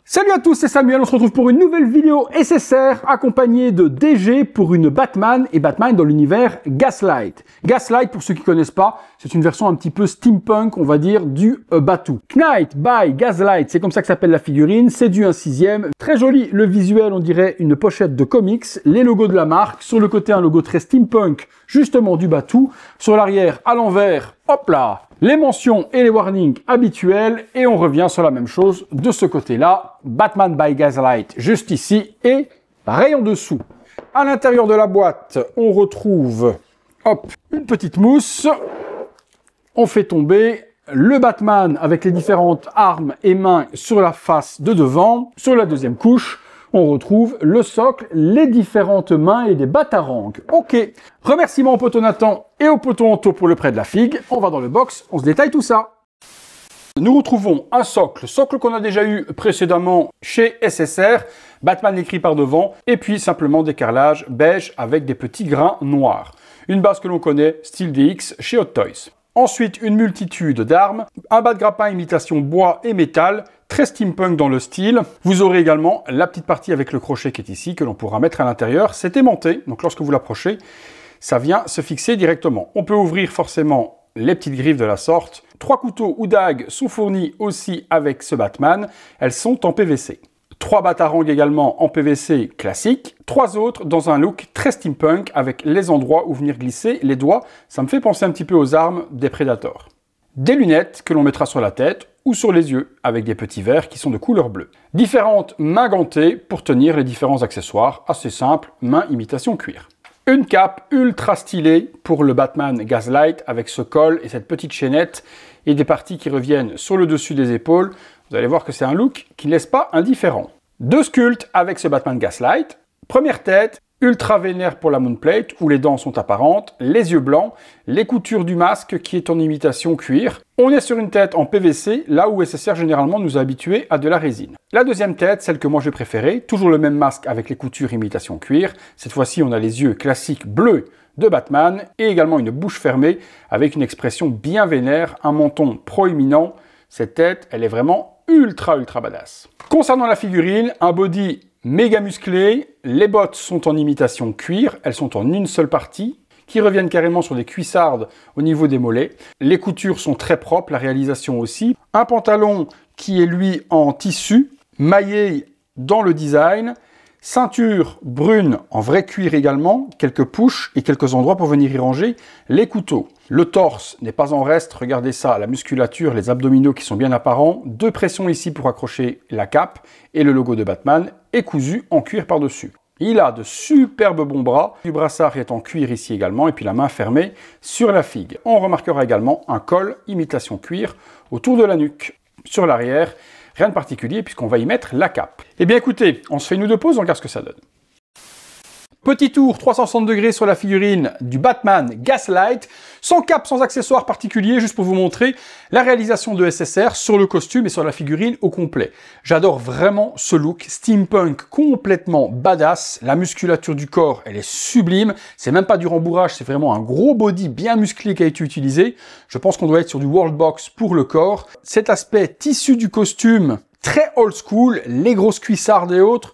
Salut à tous, c'est Samuel, on se retrouve pour une nouvelle vidéo SSR accompagnée de DG pour une Batman et Batman dans l'univers Gaslight. Gaslight, pour ceux qui connaissent pas, c'est une version un petit peu steampunk, on va dire, du Batuu. Knight by Gaslight, c'est comme ça que s'appelle la figurine, c'est du 1/6. Très joli le visuel, on dirait une pochette de comics, les logos de la marque, sur le côté un logo très steampunk, justement du Batuu, sur l'arrière à l'envers, hop là, les mentions et les warnings habituels, et on revient sur la même chose de ce côté-là, Batman by Gaslight juste ici, et pareil en dessous. À l'intérieur de la boîte, on retrouve, hop, une petite mousse, on fait tomber le Batman avec les différentes armes et mains sur la face de devant. Sur la deuxième couche, on retrouve le socle, les différentes mains et des batarangs. Ok, remerciements au poteau Nathan et au poteau Anto pour le prêt de la figue. On va dans le box, on se détaille tout ça. Nous retrouvons un socle qu'on a déjà eu précédemment chez SSR, Batman écrit par devant, et puis simplement des carrelages beige avec des petits grains noirs. Une base que l'on connaît, style DX chez Hot Toys. Ensuite, une multitude d'armes, un bas de grappin imitation bois et métal, très steampunk dans le style. Vous aurez également la petite partie avec le crochet qui est ici, que l'on pourra mettre à l'intérieur. C'est aimanté, donc lorsque vous l'approchez, ça vient se fixer directement. On peut ouvrir forcément les petites griffes de la sorte. 3 couteaux ou dagues sont fournis aussi avec ce Batman. Elles sont en PVC. 3 batarangs également en PVC classique. 3 autres dans un look très steampunk avec les endroits où venir glisser les doigts. Ça me fait penser un petit peu aux armes des Predators. Des lunettes que l'on mettra sur la tête ou sur les yeux avec des petits verres qui sont de couleur bleue. Différentes mains gantées pour tenir les différents accessoires. Assez simple, main imitation cuir. Une cape ultra stylée pour le Batman Gaslight avec ce col et cette petite chaînette et des parties qui reviennent sur le dessus des épaules. Vous allez voir que c'est un look qui ne laisse pas indifférent. 2 sculptes avec ce Batman Gaslight. Première tête, ultra vénère pour la moonplate où les dents sont apparentes, les yeux blancs, les coutures du masque qui est en imitation cuir. On est sur une tête en PVC, là où SSR généralement nous a habitués à de la résine. La deuxième tête, celle que moi j'ai préférée, toujours le même masque avec les coutures imitation cuir. Cette fois-ci, on a les yeux classiques bleus de Batman et également une bouche fermée avec une expression bien vénère, un menton proéminent. Cette tête, elle est vraiment ultra badass. Concernant la figurine, un body méga musclé, les bottes sont en imitation cuir, elles sont en une seule partie, qui reviennent carrément sur des cuissardes au niveau des mollets. Les coutures sont très propres, la réalisation aussi. Un pantalon qui est lui en tissu, maillé dans le design, ceinture brune en vrai cuir également, quelques pushs et quelques endroits pour venir y ranger les couteaux. Le torse n'est pas en reste, regardez ça, la musculature, les abdominaux qui sont bien apparents, 2 pressions ici pour accrocher la cape et le logo de Batman est cousu en cuir par-dessus. Il a de superbes bons bras, du brassard est en cuir ici également et puis la main fermée sur la figue. On remarquera également un col imitation cuir autour de la nuque. Sur l'arrière, rien de particulier puisqu'on va y mettre la cape. Eh bien écoutez, on se fait une ou deux pauses, on regarde ce que ça donne. Petit tour 360 degrés sur la figurine du Batman Gaslight, sans cape, sans accessoires particuliers, juste pour vous montrer la réalisation de SSR sur le costume et sur la figurine au complet. J'adore vraiment ce look steampunk complètement badass, la musculature du corps, elle est sublime, c'est même pas du rembourrage, c'est vraiment un gros body bien musclé qui a été utilisé. Je pense qu'on doit être sur du World Box pour le corps. Cet aspect tissu du costume, très old school, les grosses cuissardes et autres,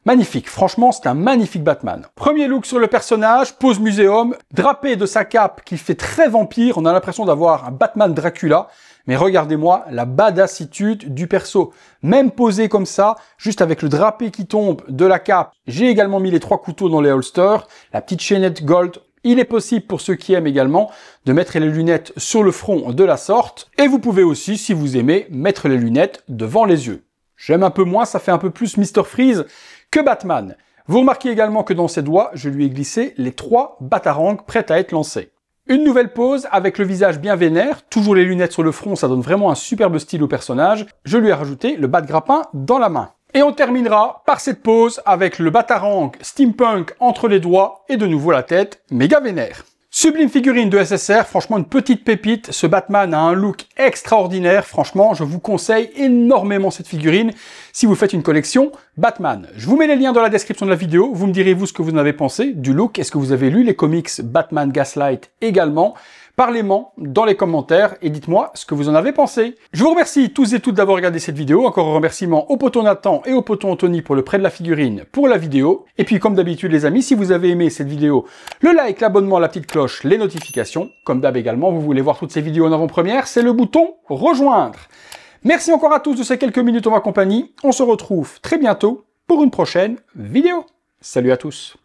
magnifique, franchement c'est un magnifique Batman. Premier look sur le personnage, pose muséum, drapé de sa cape qui fait très vampire, on a l'impression d'avoir un Batman Dracula, mais regardez-moi la badassitude du perso. Même posé comme ça, juste avec le drapé qui tombe de la cape, j'ai également mis les 3 couteaux dans les holsters, la petite chaînette gold. Il est possible pour ceux qui aiment également de mettre les lunettes sur le front de la sorte, et vous pouvez aussi, si vous aimez, mettre les lunettes devant les yeux. J'aime un peu moins, ça fait un peu plus Mr. Freeze que Batman. Vous remarquez également que dans ses doigts, je lui ai glissé les 3 batarangs prêts à être lancés. Une nouvelle pose avec le visage bien vénère, toujours les lunettes sur le front, ça donne vraiment un superbe style au personnage. Je lui ai rajouté le bas de grappin dans la main. Et on terminera par cette pose avec le batarang steampunk entre les doigts et de nouveau la tête méga vénère. Sublime figurine de SSR, franchement une petite pépite, ce Batman a un look extraordinaire, franchement je vous conseille énormément cette figurine si vous faites une collection Batman. Je vous mets les liens dans la description de la vidéo, vous me direz vous ce que vous en avez pensé du look, est-ce que vous avez lu les comics Batman Gaslight également? Parlez-m'en dans les commentaires et dites-moi ce que vous en avez pensé. Je vous remercie tous et toutes d'avoir regardé cette vidéo. Encore un remerciement au poton Nathan et au poton Anthony pour le prêt de la figurine pour la vidéo. Et puis comme d'habitude les amis, si vous avez aimé cette vidéo, le like, l'abonnement, la petite cloche, les notifications. Comme d'hab également, vous voulez voir toutes ces vidéos en avant-première, c'est le bouton rejoindre. Merci encore à tous de ces quelques minutes en ma compagnie. On se retrouve très bientôt pour une prochaine vidéo. Salut à tous.